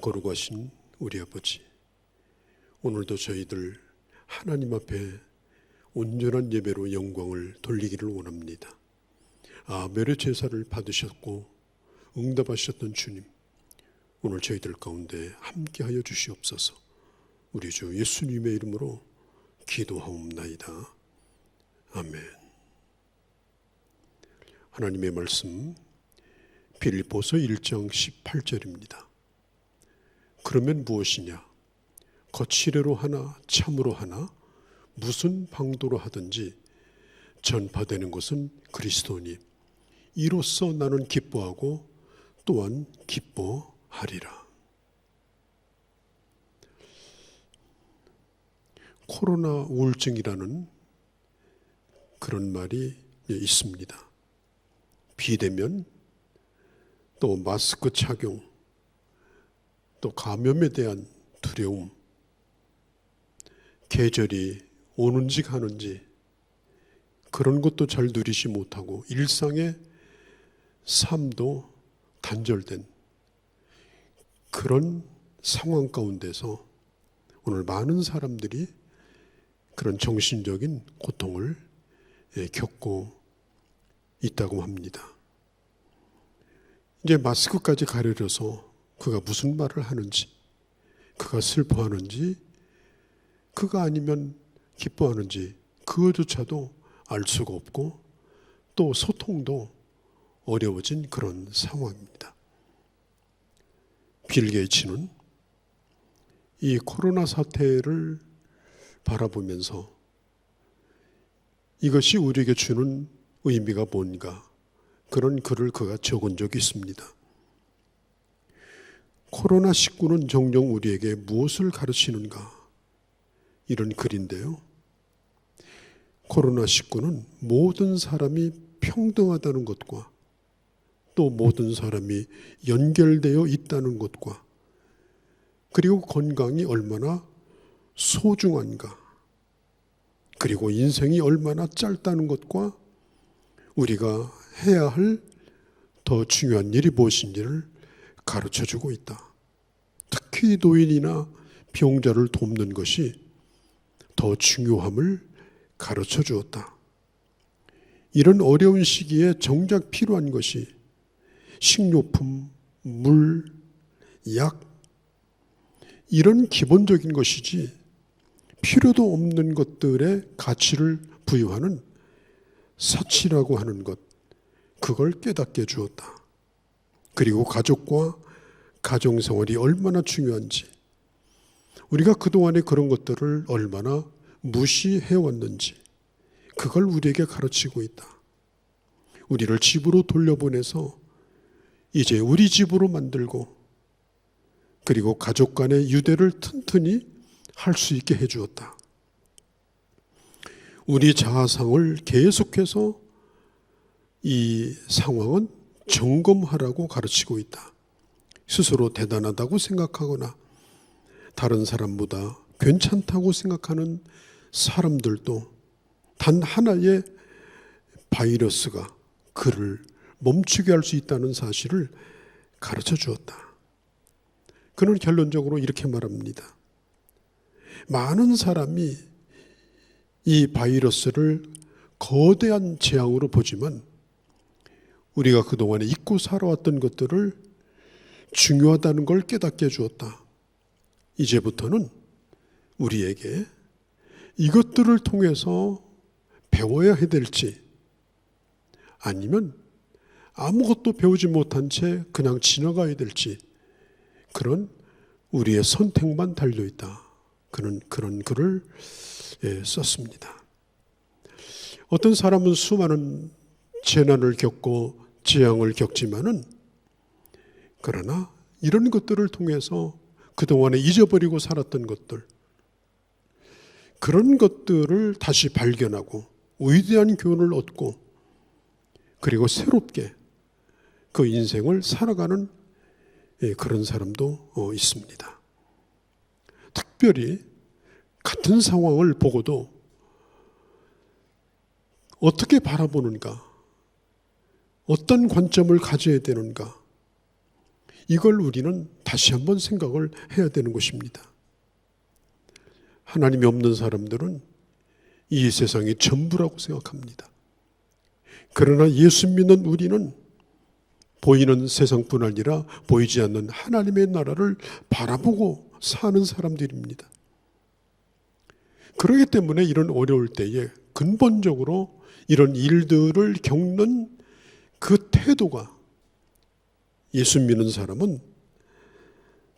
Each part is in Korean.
거룩하신 우리 아버지, 오늘도 저희들 하나님 앞에 온전한 예배로 영광을 돌리기를 원합니다. 아벨의 제사를 받으셨고 응답하셨던 주님, 오늘 저희들 가운데 함께하여 주시옵소서. 우리 주 예수님의 이름으로 기도하옵나이다. 아멘. 하나님의 말씀 빌립보서 1장 18절입니다. 그러면 무엇이냐? 거칠애로 하나 참으로 하나 무슨 방도로 하든지 전파되는 것은 그리스도니 이로써 나는 기뻐하고 또한 기뻐하리라. 코로나 우울증이라는 그런 말이 있습니다. 비대면, 또 마스크 착용, 또 감염에 대한 두려움, 계절이 오는지 가는지 그런 것도 잘 누리지 못하고 일상의 삶도 단절된 그런 상황 가운데서 오늘 많은 사람들이 그런 정신적인 고통을 겪고 있다고 합니다. 이제 마스크까지 가려져서 그가 무슨 말을 하는지, 그가 슬퍼하는지, 그가 아니면 기뻐하는지 그것조차도 알 수가 없고 또 소통도 어려워진 그런 상황입니다. 빌 게이츠는 이 코로나 사태를 바라보면서 이것이 우리에게 주는 의미가 뭔가 그런 글을 그가 적은 적이 있습니다. 코로나19는 정녕 우리에게 무엇을 가르치는가? 이런 글인데요. 코로나19는 모든 사람이 평등하다는 것과 또 모든 사람이 연결되어 있다는 것과 그리고 건강이 얼마나 소중한가, 그리고 인생이 얼마나 짧다는 것과 우리가 해야 할 더 중요한 일이 무엇인지를 가르쳐주고 있다. 특히 노인이나 병자를 돕는 것이 더 중요함을 가르쳐 주었다. 이런 어려운 시기에 정작 필요한 것이 식료품, 물, 약, 이런 기본적인 것이지 필요도 없는 것들에 가치를 부여하는 사치라고 하는 것, 그걸 깨닫게 주었다. 그리고 가족과 가정생활이 얼마나 중요한지, 우리가 그동안에 그런 것들을 얼마나 무시해왔는지 그걸 우리에게 가르치고 있다. 우리를 집으로 돌려보내서 이제 우리 집으로 만들고 그리고 가족 간의 유대를 튼튼히 할 수 있게 해주었다. 우리 자아상을 계속해서 이 상황은 점검하라고 가르치고 있다. 스스로 대단하다고 생각하거나 다른 사람보다 괜찮다고 생각하는 사람들도 단 하나의 바이러스가 그를 멈추게 할 수 있다는 사실을 가르쳐 주었다. 그는 결론적으로 이렇게 말합니다. 많은 사람이 이 바이러스를 거대한 재앙으로 보지만 우리가 그동안에 잊고 살아왔던 것들을 중요하다는 걸 깨닫게 해주었다. 이제부터는 우리에게 이것들을 통해서 배워야 해야 될지 아니면 아무것도 배우지 못한 채 그냥 지나가야 될지 그런 우리의 선택만 달려있다. 그는 그런 글을 썼습니다. 어떤 사람은 수많은 재난을 겪고 재앙을 겪지만은 그러나 이런 것들을 통해서 그동안에 잊어버리고 살았던 것들, 그런 것들을 다시 발견하고 위대한 교훈을 얻고 그리고 새롭게 그 인생을 살아가는 그런 사람도 있습니다. 특별히 같은 상황을 보고도 어떻게 바라보는가, 어떤 관점을 가져야 되는가, 이걸 우리는 다시 한번 생각을 해야 되는 것입니다. 하나님이 없는 사람들은 이 세상이 전부라고 생각합니다. 그러나 예수 믿는 우리는 보이는 세상뿐 아니라 보이지 않는 하나님의 나라를 바라보고 사는 사람들입니다. 그렇기 때문에 이런 어려울 때에 근본적으로 이런 일들을 겪는 그 태도가 예수 믿는 사람은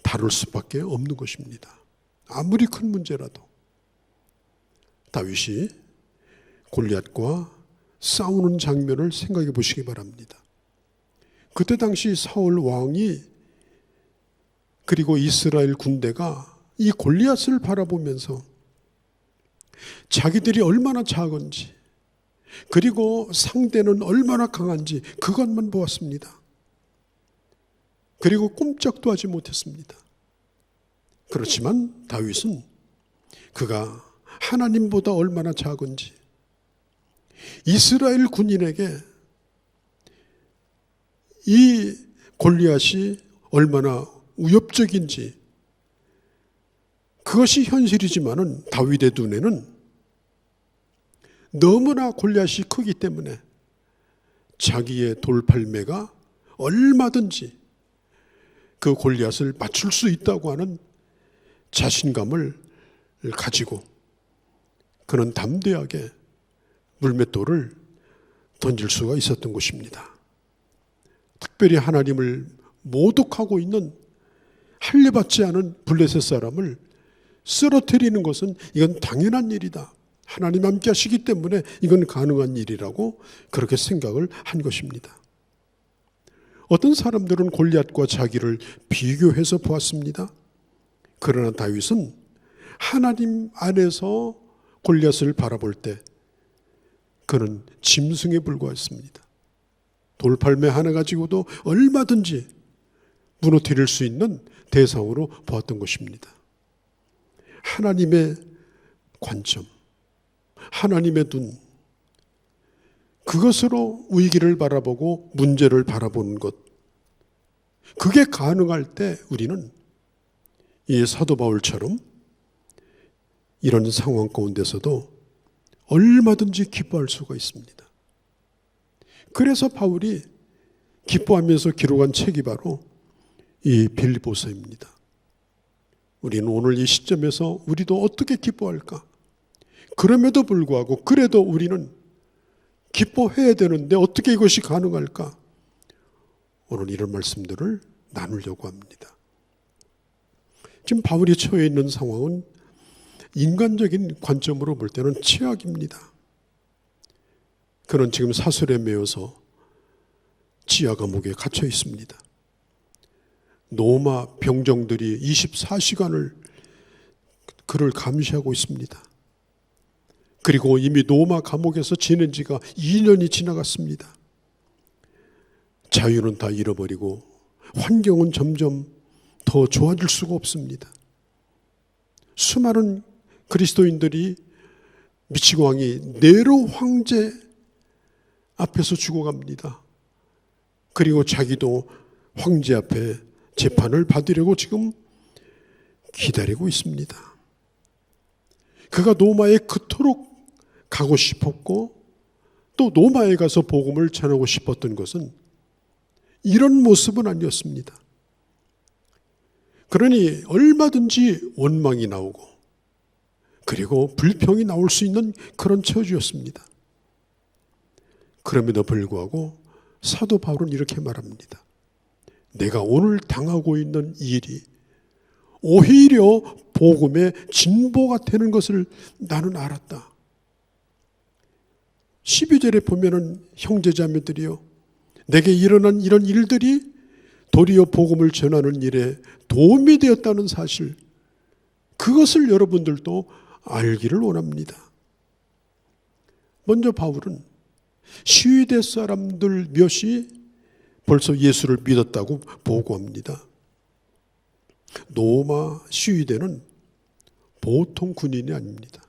다룰 수밖에 없는 것입니다. 아무리 큰 문제라도. 다윗이 골리앗과 싸우는 장면을 생각해 보시기 바랍니다. 그때 당시 사울 왕이 그리고 이스라엘 군대가 이 골리앗을 바라보면서 자기들이 얼마나 작은지 그리고 상대는 얼마나 강한지 그것만 보았습니다. 그리고 꼼짝도 하지 못했습니다. 그렇지만 다윗은 그가 하나님보다 얼마나 작은지 이스라엘 군인에게 이 골리앗이 얼마나 위협적인지 그것이 현실이지만은 다윗의 눈에는 너무나 골리앗이 크기 때문에 자기의 돌팔매가 얼마든지 그 골리앗을 맞출 수 있다고 하는 자신감을 가지고 그는 담대하게 물맷돌을 던질 수가 있었던 것입니다. 특별히 하나님을 모독하고 있는 할례받지 않은 블레셋 사람을 쓰러뜨리는 것은 이건 당연한 일이다. 하나님 함께 하시기 때문에 이건 가능한 일이라고 그렇게 생각을 한 것입니다. 어떤 사람들은 골리앗과 자기를 비교해서 보았습니다. 그러나 다윗은 하나님 안에서 골리앗을 바라볼 때 그는 짐승에 불과했습니다. 돌팔매 하나 가지고도 얼마든지 무너뜨릴 수 있는 대상으로 보았던 것입니다. 하나님의 관점, 하나님의 눈, 그것으로 위기를 바라보고 문제를 바라보는 것, 그게 가능할 때 우리는 이 사도 바울처럼 이런 상황 가운데서도 얼마든지 기뻐할 수가 있습니다. 그래서 바울이 기뻐하면서 기록한 책이 바로 이 빌립보서입니다. 우리는 오늘 이 시점에서 우리도 어떻게 기뻐할까? 그럼에도 불구하고 그래도 우리는 기뻐해야 되는데 어떻게 이것이 가능할까? 오늘 이런 말씀들을 나누려고 합니다. 지금 바울이 처해 있는 상황은 인간적인 관점으로 볼 때는 최악입니다. 그는 지금 사슬에 매여서 지하 감옥에 갇혀 있습니다. 로마 병정들이 24시간을 그를 감시하고 있습니다. 그리고 이미 로마 감옥에서 지낸 지가 2년이 지나갔습니다. 자유는 다 잃어버리고 환경은 점점 더 좋아질 수가 없습니다. 수많은 그리스도인들이 미치고 왕이 네로 황제 앞에서 죽어갑니다. 그리고 자기도 황제 앞에 재판을 받으려고 지금 기다리고 있습니다. 그가 로마에 그토록 가고 싶었고 또 로마에 가서 복음을 전하고 싶었던 것은 이런 모습은 아니었습니다. 그러니 얼마든지 원망이 나오고 그리고 불평이 나올 수 있는 그런 처지였습니다. 그럼에도 불구하고 사도 바울은 이렇게 말합니다. 내가 오늘 당하고 있는 일이 오히려 복음의 진보가 되는 것을 나는 알았다. 12절에 보면은 형제자매들이요, 내게 일어난 이런 일들이 도리어 복음을 전하는 일에 도움이 되었다는 사실, 그것을 여러분들도 알기를 원합니다. 먼저 바울은 시위대 사람들 몇이 벌써 예수를 믿었다고 보고합니다. 로마 시위대는 보통 군인이 아닙니다.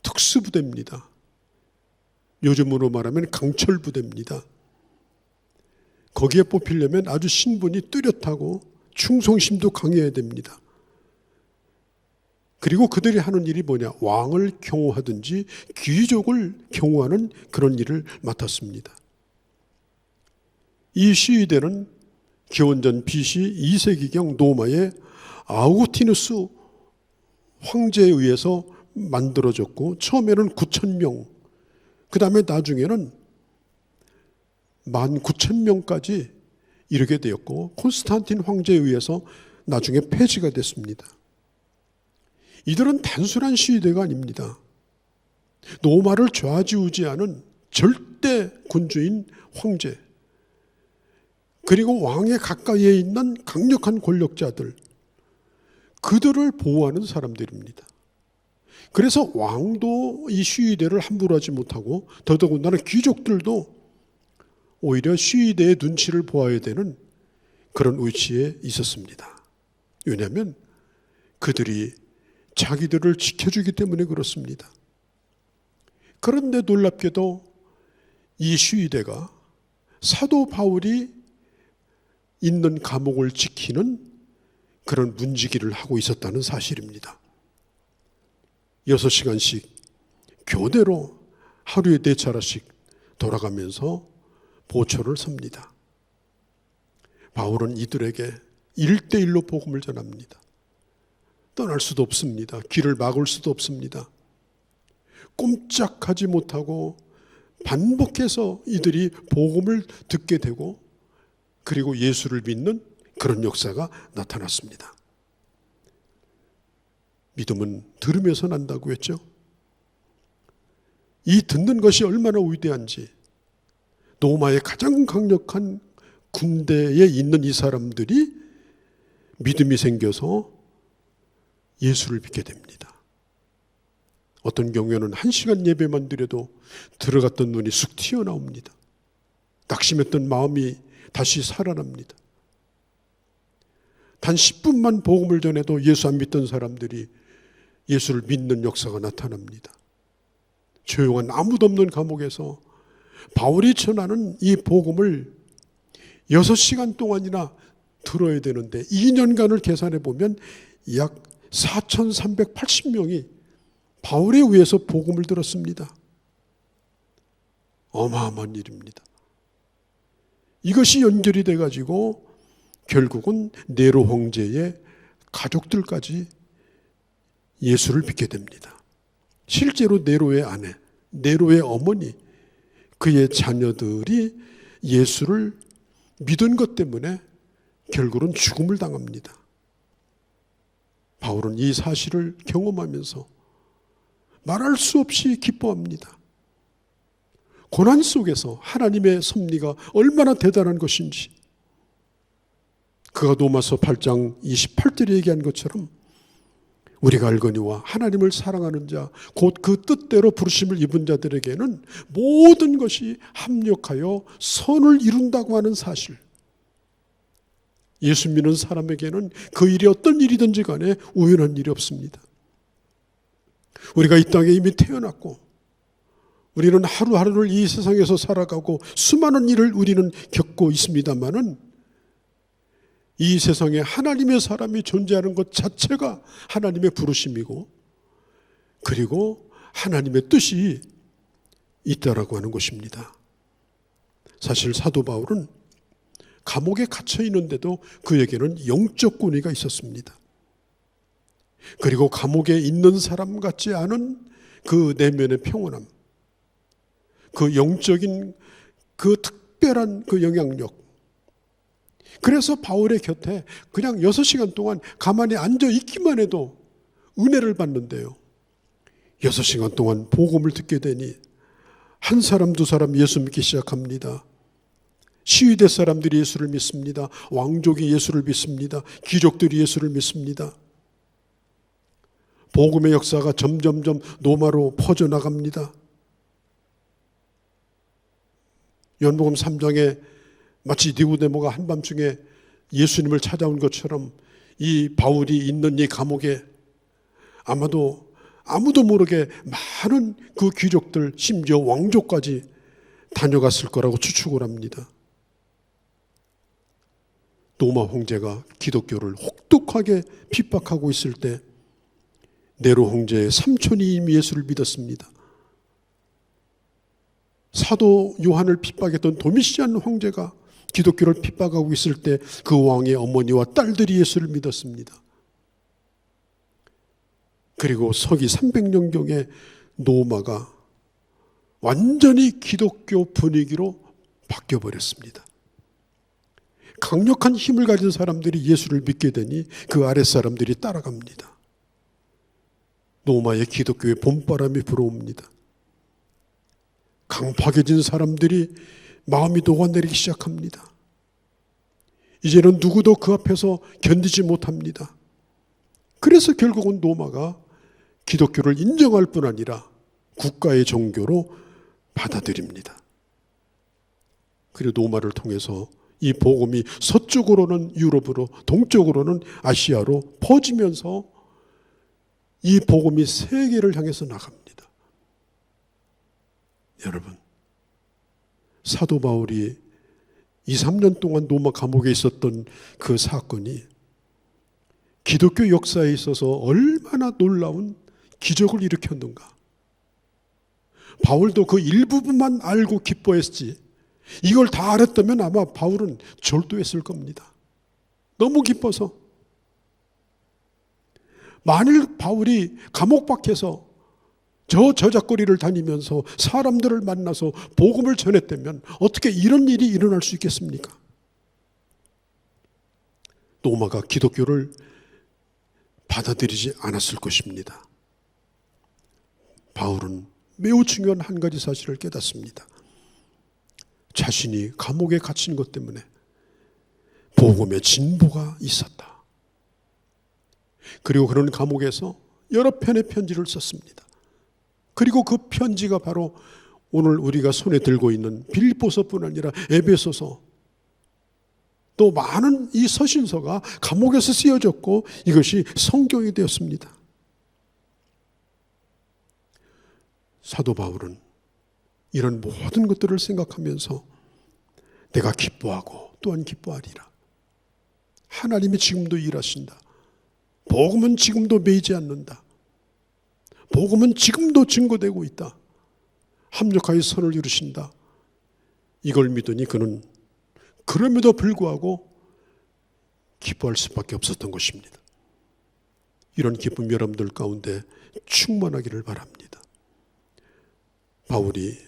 특수부대입니다. 요즘으로 말하면 강철부대입니다. 거기에 뽑히려면 아주 신분이 뚜렷하고 충성심도 강해야 됩니다. 그리고 그들이 하는 일이 뭐냐? 왕을 경호하든지 귀족을 경호하는 그런 일을 맡았습니다. 이 시위대는 기원전 BC 2세기경 로마의 아우구티누스 황제에 의해서 만들어졌고, 처음에는 9,000명, 그 다음에 나중에는 19,000명까지 이르게 되었고, 콘스탄틴 황제에 의해서 나중에 폐지가 됐습니다. 이들은 단순한 시위대가 아닙니다. 로마를 좌지우지하는 절대 군주인 황제, 그리고 왕의 가까이에 있는 강력한 권력자들, 그들을 보호하는 사람들입니다. 그래서 왕도 이 시위대를 함부로 하지 못하고, 더더군다나 귀족들도 오히려 시위대의 눈치를 보아야 되는 그런 위치에 있었습니다. 왜냐하면 그들이 자기들을 지켜주기 때문에 그렇습니다. 그런데 놀랍게도 이 시위대가 사도 바울이 있는 감옥을 지키는 그런 문지기를 하고 있었다는 사실입니다. 6시간씩 교대로 하루에 4차례씩 돌아가면서 보초를 섭니다. 바울은 이들에게 1대1로 복음을 전합니다. 떠날 수도 없습니다. 길을 막을 수도 없습니다. 꼼짝하지 못하고 반복해서 이들이 복음을 듣게 되고, 그리고 예수를 믿는 그런 역사가 나타났습니다. 믿음은 들으면서 난다고 했죠. 이 듣는 것이 얼마나 위대한지, 로마의 가장 강력한 군대에 있는 이 사람들이 믿음이 생겨서 예수를 믿게 됩니다. 어떤 경우에는 1시간 예배만 드려도 들어갔던 눈이 쑥 튀어나옵니다. 낙심했던 마음이 다시 살아납니다. 단 10분만 복음을 전해도 예수 안 믿던 사람들이 예수를 믿는 역사가 나타납니다. 조용한 아무도 없는 감옥에서 바울이 전하는 이 복음을 6시간 동안이나 들어야 되는데, 2년간을 계산해 보면 약 4,380명이 바울에 의해서 복음을 들었습니다. 어마어마한 일입니다. 이것이 연결이 돼가지고 결국은 네로 황제의 가족들까지 예수를 믿게 됩니다. 실제로 네로의 아내, 네로의 어머니, 그의 자녀들이 예수를 믿은 것 때문에 결국은 죽음을 당합니다. 바울은 이 사실을 경험하면서 말할 수 없이 기뻐합니다. 고난 속에서 하나님의 섭리가 얼마나 대단한 것인지, 그가 로마서 8장 28절에 얘기한 것처럼 우리가 알거니와 하나님을 사랑하는 자 곧 그 뜻대로 부르심을 입은 자들에게는 모든 것이 합력하여 선을 이룬다고 하는 사실, 예수 믿는 사람에게는 그 일이 어떤 일이든지 간에 우연한 일이 없습니다. 우리가 이 땅에 이미 태어났고, 우리는 하루하루를 이 세상에서 살아가고 수많은 일을 우리는 겪고 있습니다마는, 이 세상에 하나님의 사람이 존재하는 것 자체가 하나님의 부르심이고, 그리고 하나님의 뜻이 있다라고 하는 것입니다. 사실 사도 바울은 감옥에 갇혀 있는데도 그에게는 영적 권위가 있었습니다. 그리고 감옥에 있는 사람 같지 않은 그 내면의 평온함, 그 영적인 그 특별한 그 영향력, 그래서 바울의 곁에 그냥 6시간 동안 가만히 앉아 있기만 해도 은혜를 받는데요, 6시간 동안 복음을 듣게 되니 한 사람 두 사람 예수 믿기 시작합니다. 시위대 사람들이 예수를 믿습니다. 왕족이 예수를 믿습니다. 귀족들이 예수를 믿습니다. 복음의 역사가 점점점 로마로 퍼져나갑니다. 요한복음 3장에 마치 니고데모가 한밤중에 예수님을 찾아온 것처럼 이 바울이 있는 이 감옥에 아마도 아무도 모르게 많은 그 귀족들, 심지어 왕족까지 다녀갔을 거라고 추측을 합니다. 노마 황제가 기독교를 혹독하게 핍박하고 있을 때 네로 황제의 삼촌이 이미 예수를 믿었습니다. 사도 요한을 핍박했던 도미시안 황제가 기독교를 핍박하고 있을 때 그 왕의 어머니와 딸들이 예수를 믿었습니다. 그리고 서기 300년경에 노마가 완전히 기독교 분위기로 바뀌어버렸습니다. 강력한 힘을 가진 사람들이 예수를 믿게 되니 그 아랫사람들이 따라갑니다. 노마의 기독교의 봄바람이 불어옵니다. 강팍해진 사람들이 마음이 녹아내리기 시작합니다. 이제는 누구도 그 앞에서 견디지 못합니다. 그래서 결국은 노마가 기독교를 인정할 뿐 아니라 국가의 종교로 받아들입니다. 그리고 노마를 통해서 이 복음이 서쪽으로는 유럽으로, 동쪽으로는 아시아로 퍼지면서 이 복음이 세계를 향해서 나갑니다. 여러분, 사도 바울이 2, 3년 동안 로마 감옥에 있었던 그 사건이 기독교 역사에 있어서 얼마나 놀라운 기적을 일으켰는가. 바울도 그 일부분만 알고 기뻐했지, 이걸 다 알았다면 아마 바울은 절도했을 겁니다. 너무 기뻐서. 만일 바울이 감옥 밖에서 저작거리를 다니면서 사람들을 만나서 복음을 전했다면 어떻게 이런 일이 일어날 수 있겠습니까? 노마가 기독교를 받아들이지 않았을 것입니다. 바울은 매우 중요한 한 가지 사실을 깨닫습니다. 자신이 감옥에 갇힌 것 때문에 복음의 진보가 있었다. 그리고 그런 감옥에서 여러 편의 편지를 썼습니다. 그리고 그 편지가 바로 오늘 우리가 손에 들고 있는 빌립보서뿐 아니라 에베소서, 또 많은 이 서신서가 감옥에서 쓰여졌고 이것이 성경이 되었습니다. 사도 바울은 이런 모든 것들을 생각하면서 내가 기뻐하고 또한 기뻐하리라. 하나님이 지금도 일하신다. 복음은 지금도 매이지 않는다. 복음은 지금도 증거되고 있다. 합력하여 선을 이루신다. 이걸 믿으니 그는 그럼에도 불구하고 기뻐할 수밖에 없었던 것입니다. 이런 기쁨 여러분들 가운데 충만하기를 바랍니다. 바울이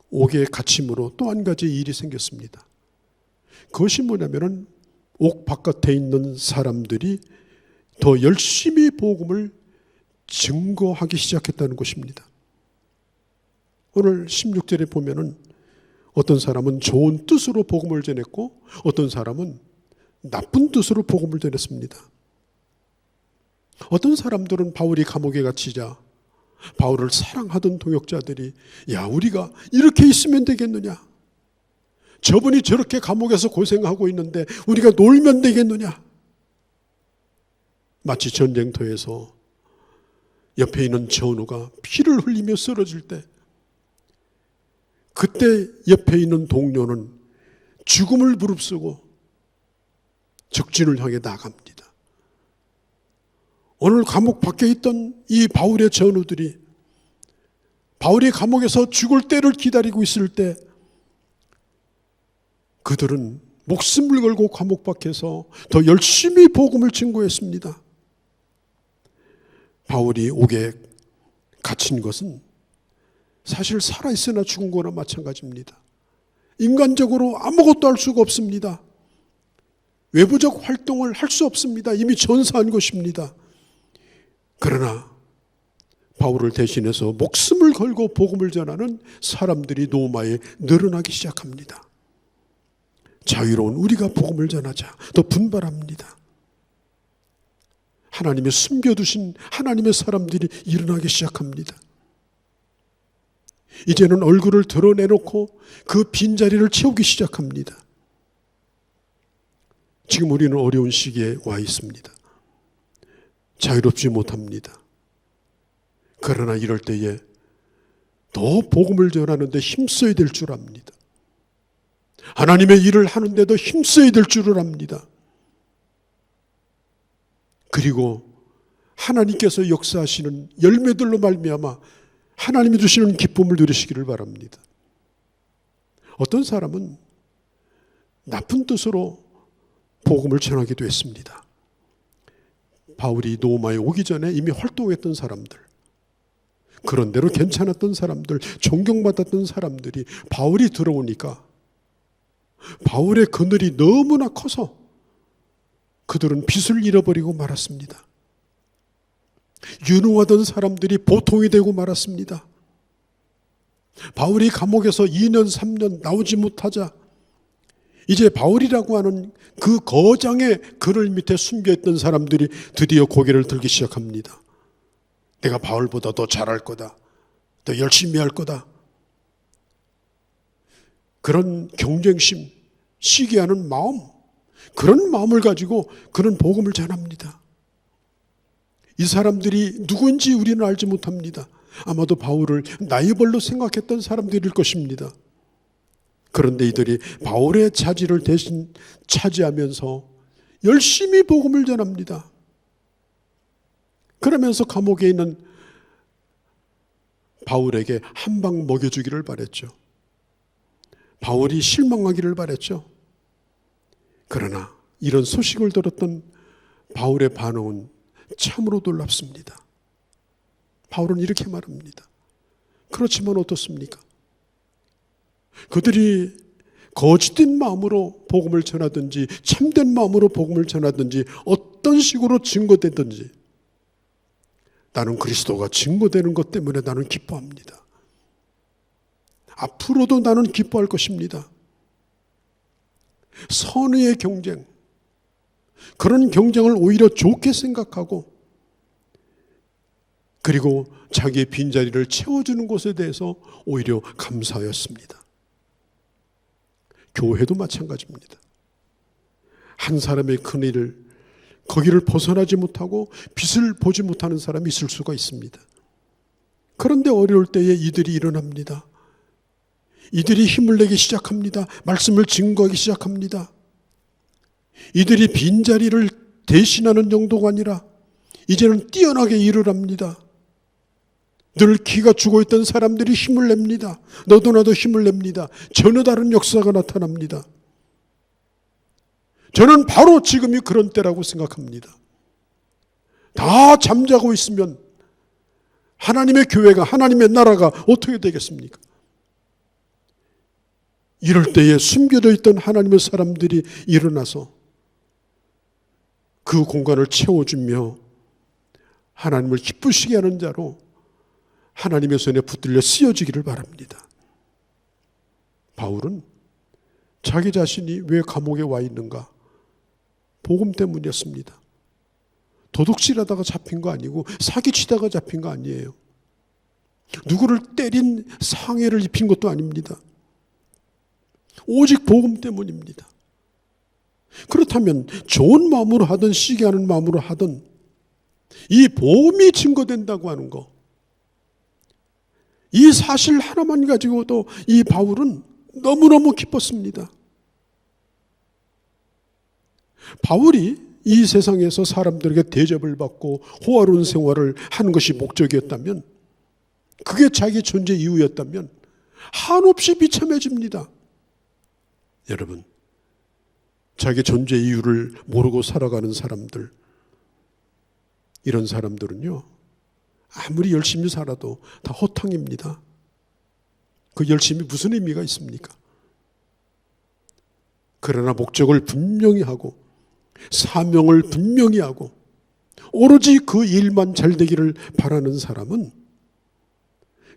옥에 갇힘으로 또 한 가지 일이 생겼습니다. 그것이 뭐냐면은 옥 바깥에 있는 사람들이 더 열심히 복음을 증거하기 시작했다는 것입니다. 오늘 16절에 보면은 어떤 사람은 좋은 뜻으로 복음을 전했고 어떤 사람은 나쁜 뜻으로 복음을 전했습니다. 어떤 사람들은 바울이 감옥에 갇히자 바울을 사랑하던 동역자들이 야, 우리가 이렇게 있으면 되겠느냐? 저분이 저렇게 감옥에서 고생하고 있는데 우리가 놀면 되겠느냐? 마치 전쟁터에서 옆에 있는 전우가 피를 흘리며 쓰러질 때 그때 옆에 있는 동료는 죽음을 무릅쓰고 적진을 향해 나갑니다. 오늘 감옥 밖에 있던 이 바울의 전우들이 바울이 감옥에서 죽을 때를 기다리고 있을 때 그들은 목숨을 걸고 감옥 밖에서 더 열심히 복음을 증거했습니다. 바울이 옥에 갇힌 것은 사실 살아있으나 죽은 거나 마찬가지입니다. 인간적으로 아무것도 할 수가 없습니다. 외부적 활동을 할 수 없습니다. 이미 전사한 것입니다. 그러나 바울을 대신해서 목숨을 걸고 복음을 전하는 사람들이 로마에 늘어나기 시작합니다. 자유로운 우리가 복음을 전하자 더 분발합니다. 하나님의 숨겨두신 하나님의 사람들이 일어나기 시작합니다. 이제는 얼굴을 드러내놓고 그 빈자리를 채우기 시작합니다. 지금 우리는 어려운 시기에 와 있습니다. 자유롭지 못합니다. 그러나 이럴 때에 더 복음을 전하는 데 힘써야 될 줄 압니다. 하나님의 일을 하는데도 힘써야 될 줄을 압니다. 그리고 하나님께서 역사하시는 열매들로 말미암아 하나님이 주시는 기쁨을 누리시기를 바랍니다. 어떤 사람은 나쁜 뜻으로 복음을 전하기도 했습니다. 바울이 로마에 오기 전에 이미 활동했던 사람들, 그런대로 괜찮았던 사람들, 존경받았던 사람들이 바울이 들어오니까 바울의 그늘이 너무나 커서 그들은 빛을 잃어버리고 말았습니다. 유능하던 사람들이 보통이 되고 말았습니다. 바울이 감옥에서 2년 3년 나오지 못하자 이제 바울이라고 하는 그 거장의 그늘 밑에 숨겨있던 사람들이 드디어 고개를 들기 시작합니다. 내가 바울보다 더 잘할 거다, 더 열심히 할 거다. 그런 경쟁심, 시기하는 마음, 그런 마음을 가지고 그런 복음을 전합니다. 이 사람들이 누구인지 우리는 알지 못합니다. 아마도 바울을 나이벌로 생각했던 사람들일 것입니다. 그런데 이들이 바울의 자리를 대신 차지하면서 열심히 복음을 전합니다. 그러면서 감옥에 있는 바울에게 한 방 먹여주기를 바랬죠. 바울이 실망하기를 바랬죠. 그러나 이런 소식을 들었던 바울의 반응은 참으로 놀랍습니다. 바울은 이렇게 말합니다. 그렇지만 어떻습니까? 그들이 거짓된 마음으로 복음을 전하든지 참된 마음으로 복음을 전하든지 어떤 식으로 증거되든지 나는 그리스도가 증거되는 것 때문에 나는 기뻐합니다. 앞으로도 나는 기뻐할 것입니다. 선의의 경쟁, 그런 경쟁을 오히려 좋게 생각하고 그리고 자기의 빈자리를 채워주는 것에 대해서 오히려 감사하였습니다. 교회도 마찬가지입니다. 한 사람의 큰일을 거기를 벗어나지 못하고 빛을 보지 못하는 사람이 있을 수가 있습니다. 그런데 어려울 때에 이들이 일어납니다. 이들이 힘을 내기 시작합니다. 말씀을 증거하기 시작합니다. 이들이 빈자리를 대신하는 정도가 아니라 이제는 뛰어나게 일을 합니다. 늘 기가 죽어있던 사람들이 힘을 냅니다. 너도 나도 힘을 냅니다. 전혀 다른 역사가 나타납니다. 저는 바로 지금이 그런 때라고 생각합니다. 다 잠자고 있으면 하나님의 교회가, 하나님의 나라가 어떻게 되겠습니까? 이럴 때에 숨겨져 있던 하나님의 사람들이 일어나서 그 공간을 채워주며 하나님을 기쁘시게 하는 자로 하나님의 손에 붙들려 쓰여지기를 바랍니다. 바울은 자기 자신이 왜 감옥에 와 있는가? 복음 때문이었습니다. 도둑질하다가 잡힌 거 아니고 사기치다가 잡힌 거 아니에요. 누구를 때린 상해를 입힌 것도 아닙니다. 오직 복음 때문입니다. 그렇다면 좋은 마음으로 하든 시기하는 마음으로 하든 이 복음이 증거된다고 하는 거, 이 사실 하나만 가지고도 이 바울은 너무너무 기뻤습니다. 바울이 이 세상에서 사람들에게 대접을 받고 호화로운 생활을 하는 것이 목적이었다면, 그게 자기 존재 이유였다면 한없이 비참해집니다. 여러분, 자기 존재 이유를 모르고 살아가는 사람들, 이런 사람들은요, 아무리 열심히 살아도 다 허탕입니다. 그 열심이 무슨 의미가 있습니까? 그러나 목적을 분명히 하고 사명을 분명히 하고 오로지 그 일만 잘 되기를 바라는 사람은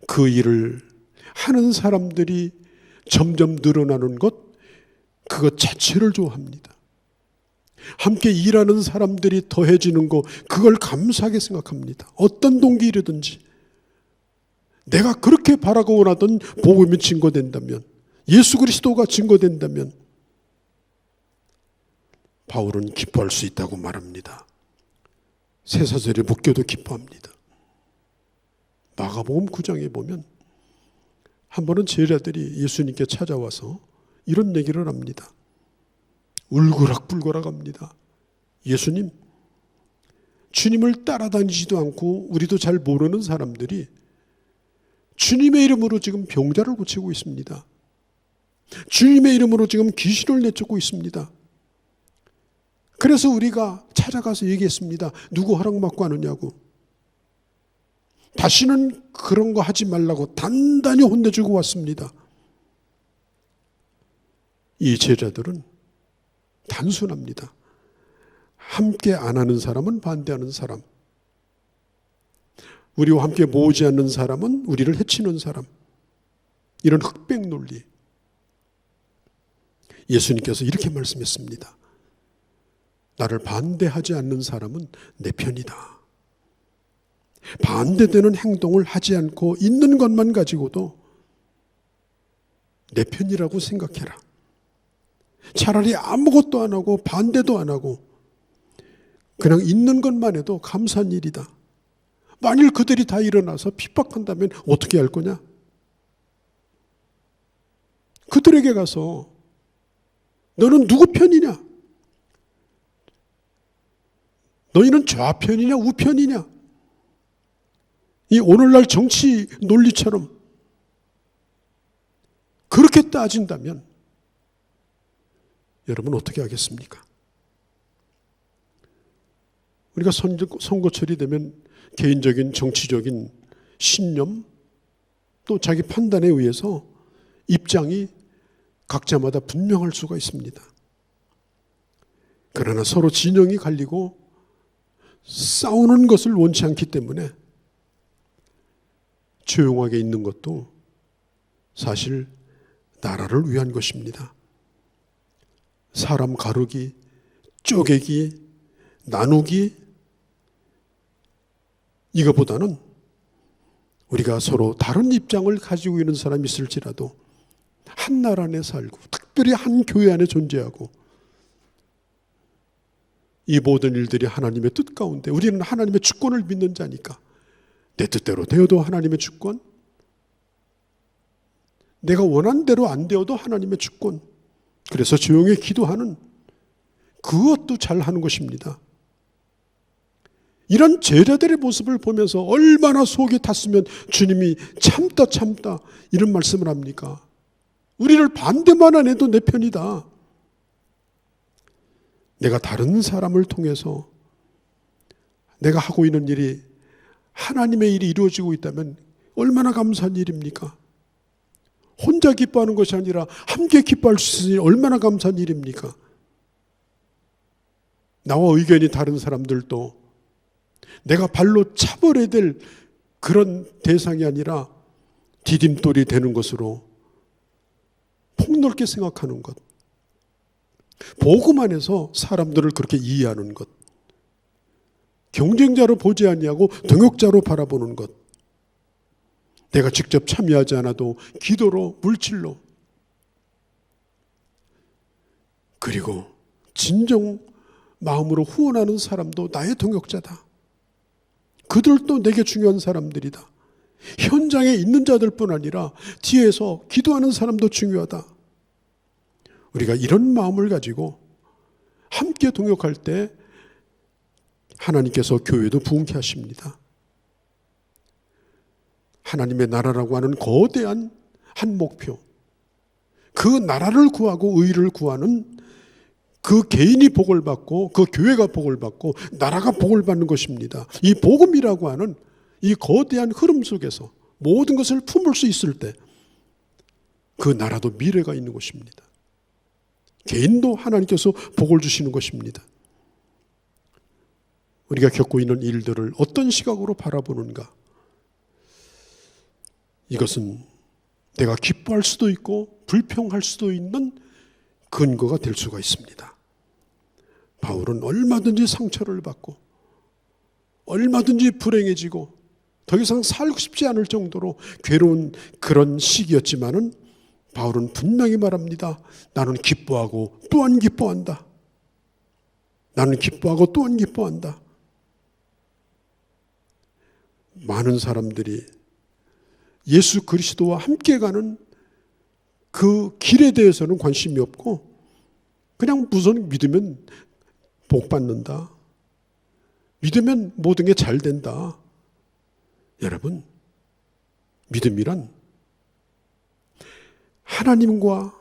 그 일을 하는 사람들이 점점 늘어나는 것, 그것 자체를 좋아합니다. 함께 일하는 사람들이 더해지는 거, 그걸 감사하게 생각합니다. 어떤 동기이든지 내가 그렇게 바라고 원하던 복음이 증거된다면, 예수 그리스도가 증거된다면 바울은 기뻐할 수 있다고 말합니다. 쇠사슬에 묶여도 기뻐합니다. 마가복음 9장에 보면 한 번은 제자들이 예수님께 찾아와서 이런 얘기를 합니다. 울그락불그락 합니다. 예수님, 주님을 따라다니지도 않고 우리도 잘 모르는 사람들이 주님의 이름으로 지금 병자를 고치고 있습니다. 주님의 이름으로 지금 귀신을 내쫓고 있습니다. 그래서 우리가 찾아가서 얘기했습니다. 누구 허락받고 하느냐고. 다시는 그런 거 하지 말라고 단단히 혼내주고 왔습니다. 이 제자들은 단순합니다. 함께 안 하는 사람은 반대하는 사람, 우리와 함께 모으지 않는 사람은 우리를 해치는 사람, 이런 흑백 논리. 예수님께서 이렇게 말씀했습니다. 나를 반대하지 않는 사람은 내 편이다. 반대되는 행동을 하지 않고 있는 것만 가지고도 내 편이라고 생각해라. 차라리 아무것도 안 하고 반대도 안 하고 그냥 있는 것만 해도 감사한 일이다. 만일 그들이 다 일어나서 핍박한다면 어떻게 할 거냐? 그들에게 가서 너는 누구 편이냐? 너희는 좌편이냐 우편이냐? 이 오늘날 정치 논리처럼 그렇게 따진다면 여러분 어떻게 하겠습니까? 우리가 선거철이 되면 개인적인 정치적인 신념 또 자기 판단에 의해서 입장이 각자마다 분명할 수가 있습니다. 그러나 서로 진영이 갈리고 싸우는 것을 원치 않기 때문에 조용하게 있는 것도 사실 나라를 위한 것입니다. 사람 가르기, 쪼개기, 나누기, 이거보다는 우리가 서로 다른 입장을 가지고 있는 사람이 있을지라도 한 나라 안에 살고 특별히 한 교회 안에 존재하고 이 모든 일들이 하나님의 뜻 가운데 우리는 하나님의 주권을 믿는 자니까 내 뜻대로 되어도 하나님의 주권, 내가 원한 대로 안 되어도 하나님의 주권, 그래서 조용히 기도하는 그것도 잘하는 것입니다. 이런 제자들의 모습을 보면서 얼마나 속이 탔으면 주님이 참다 이런 말씀을 합니까? 우리를 반대만 안 해도 내 편이다. 내가 다른 사람을 통해서 내가 하고 있는 일이 하나님의 일이 이루어지고 있다면 얼마나 감사한 일입니까? 혼자 기뻐하는 것이 아니라 함께 기뻐할 수 있으니 얼마나 감사한 일입니까? 나와 의견이 다른 사람들도 내가 발로 차버려야 될 그런 대상이 아니라 디딤돌이 되는 것으로 폭넓게 생각하는 것, 복음 안에서 사람들을 그렇게 이해하는 것, 경쟁자로 보지 아니하고 동역자로 바라보는 것, 내가 직접 참여하지 않아도 기도로 물질로, 그리고 진정 마음으로 후원하는 사람도 나의 동역자다. 그들도 내게 중요한 사람들이다. 현장에 있는 자들뿐 아니라 뒤에서 기도하는 사람도 중요하다. 우리가 이런 마음을 가지고 함께 동역할 때 하나님께서 교회도 부흥케 하십니다. 하나님의 나라라고 하는 거대한 한 목표, 그 나라를 구하고 의를 구하는 그 개인이 복을 받고 그 교회가 복을 받고 나라가 복을 받는 것입니다. 이 복음이라고 하는 이 거대한 흐름 속에서 모든 것을 품을 수 있을 때 그 나라도 미래가 있는 것입니다. 개인도 하나님께서 복을 주시는 것입니다. 우리가 겪고 있는 일들을 어떤 시각으로 바라보는가? 이것은 내가 기뻐할 수도 있고 불평할 수도 있는 근거가 될 수가 있습니다. 바울은 얼마든지 상처를 받고 얼마든지 불행해지고 더 이상 살고 싶지 않을 정도로 괴로운 그런 시기였지만은 바울은 분명히 말합니다. 나는 기뻐하고 또한 기뻐한다. 나는 기뻐하고 또한 기뻐한다. 많은 사람들이 예수 그리스도와 함께 가는 그 길에 대해서는 관심이 없고 그냥 우선 믿으면 복 받는다. 믿으면 모든 게 잘 된다. 여러분, 믿음이란 하나님과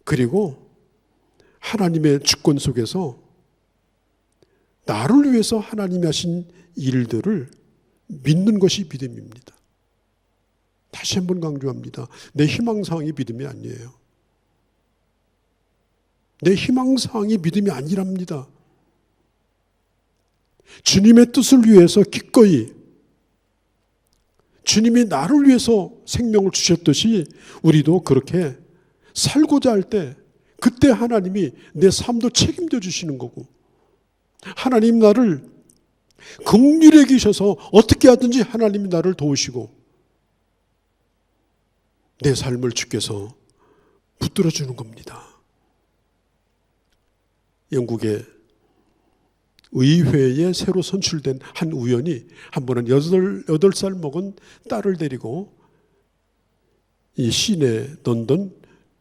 그리고 하나님의 주권 속에서 나를 위해서 하나님이 하신 일들을 믿는 것이 믿음입니다. 다시 한번 강조합니다. 내 희망사항이 믿음이 아니에요. 내 희망사항이 믿음이 아니랍니다. 주님의 뜻을 위해서 기꺼이 주님이 나를 위해서 생명을 주셨듯이 우리도 그렇게 살고자 할 때 그때 하나님이 내 삶도 책임져 주시는 거고, 하나님 나를 긍휼히 여기셔서 어떻게 하든지 하나님이 나를 도우시고 내 삶을 주께서 붙들어 주는 겁니다. 영국의 의회에 새로 선출된 한 의원이 한 번은 8살 먹은 딸을 데리고 이 시내, 런던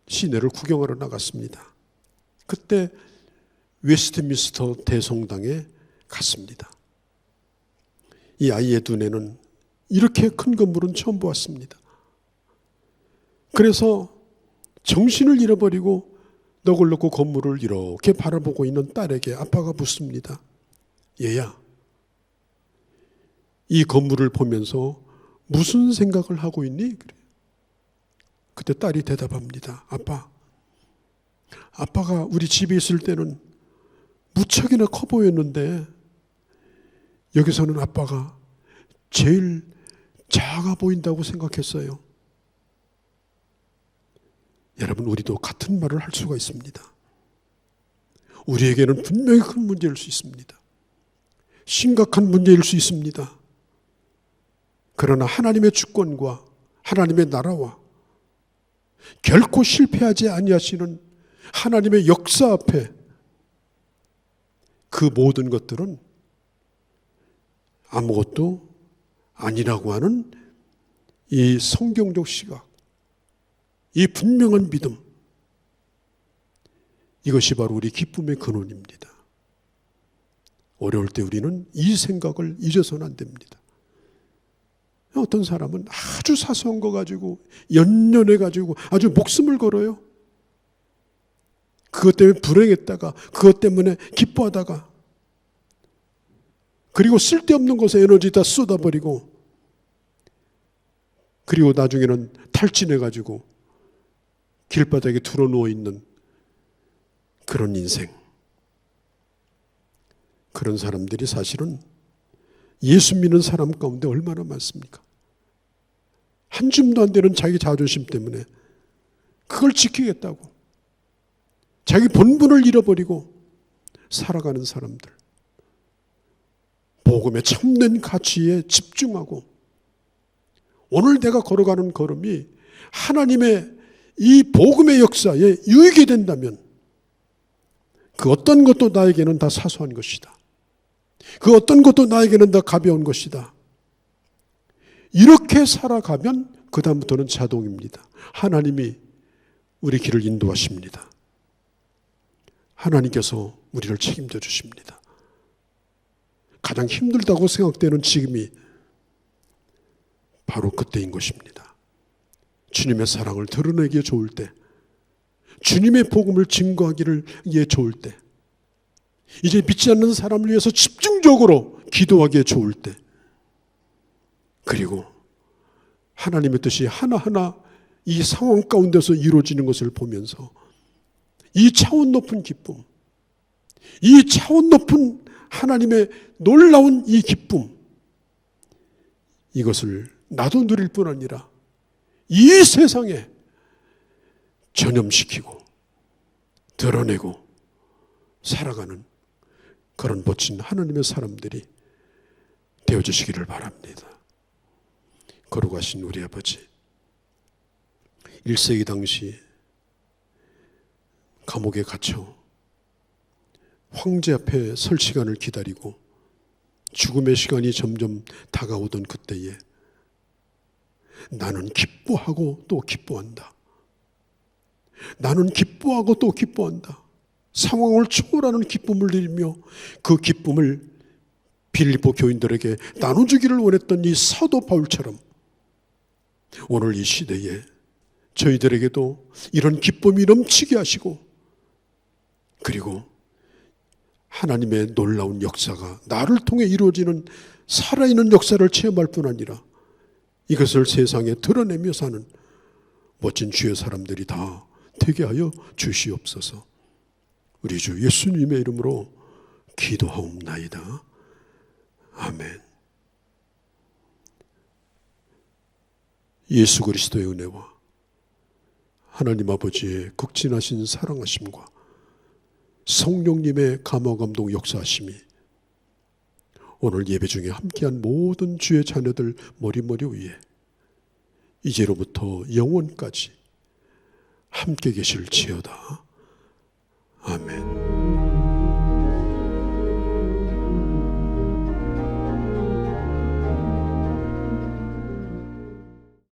시내를 구경하러 나갔습니다. 그때 웨스트민스터 대성당에 갔습니다. 이 아이의 눈에는 이렇게 큰 건물은 처음 보았습니다. 그래서 정신을 잃어버리고 넋을 놓고 건물을 이렇게 바라보고 있는 딸에게 아빠가 묻습니다. 얘야, 이 건물을 보면서 무슨 생각을 하고 있니? 그래. 그때 딸이 대답합니다. 아빠가 우리 집에 있을 때는 무척이나 커 보였는데 여기서는 아빠가 제일 작아 보인다고 생각했어요. 여러분, 우리도 같은 말을 할 수가 있습니다. 우리에게는 분명히 큰 문제일 수 있습니다. 심각한 문제일 수 있습니다. 그러나 하나님의 주권과 하나님의 나라와 결코 실패하지 아니하시는 하나님의 역사 앞에 그 모든 것들은 아무것도 아니라고 하는 이 성경적 시각, 이 분명한 믿음, 이것이 바로 우리 기쁨의 근원입니다. 어려울 때 우리는 이 생각을 잊어서는 안 됩니다. 어떤 사람은 아주 사소한 거 가지고 연연해 가지고 아주 목숨을 걸어요. 그것 때문에 불행했다가 그것 때문에 기뻐하다가 그리고 쓸데없는 것에 에너지 다 쏟아버리고 그리고 나중에는 탈진해 가지고 길바닥에 들어 누워 있는 그런 인생. 그런 사람들이 사실은 예수 믿는 사람 가운데 얼마나 많습니까? 한 줌도 안 되는 자기 자존심 때문에 그걸 지키겠다고 자기 본분을 잃어버리고 살아가는 사람들, 복음의 참된 가치에 집중하고 오늘 내가 걸어가는 걸음이 하나님의 이 복음의 역사에 유익이 된다면 그 어떤 것도 나에게는 다 사소한 것이다. 그 어떤 것도 나에게는 다 가벼운 것이다. 이렇게 살아가면 그 다음부터는 자동입니다. 하나님이 우리 길을 인도하십니다. 하나님께서 우리를 책임져 주십니다. 가장 힘들다고 생각되는 지금이 바로 그때인 것입니다. 주님의 사랑을 드러내기에 좋을 때, 주님의 복음을 증거하기에 좋을 때, 이제 믿지 않는 사람을 위해서 집중적으로 기도하기에 좋을 때, 그리고 하나님의 뜻이 하나하나 이 상황 가운데서 이루어지는 것을 보면서 이 차원 높은 기쁨, 이 차원 높은 하나님의 놀라운 이 기쁨, 이것을 나도 누릴 뿐 아니라 이 세상에 전염시키고 드러내고 살아가는 그런 멋진 하나님의 사람들이 되어주시기를 바랍니다. 거룩하신 우리 아버지, 1세기 당시 감옥에 갇혀 황제 앞에 설 시간을 기다리고 죽음의 시간이 점점 다가오던 그때에 나는 기뻐하고 또 기뻐한다. 나는 기뻐하고 또 기뻐한다. 상황을 초월하는 기쁨을 누리며 그 기쁨을 빌립보 교인들에게 나눠주기를 원했던 이 사도 바울처럼 오늘 이 시대에 저희들에게도 이런 기쁨이 넘치게 하시고, 그리고 하나님의 놀라운 역사가 나를 통해 이루어지는 살아있는 역사를 체험할 뿐 아니라 이것을 세상에 드러내며 사는 멋진 주의 사람들이 다 되게 하여 주시옵소서. 우리 주 예수님의 이름으로 기도하옵나이다. 아멘. 예수 그리스도의 은혜와 하나님 아버지의 극진하신 사랑하심과 성령님의 감화감동 역사하심이 오늘 예배 중에 함께한 모든 주의 자녀들 머리머리 위에 이제로부터 영원까지 함께 계실지어다.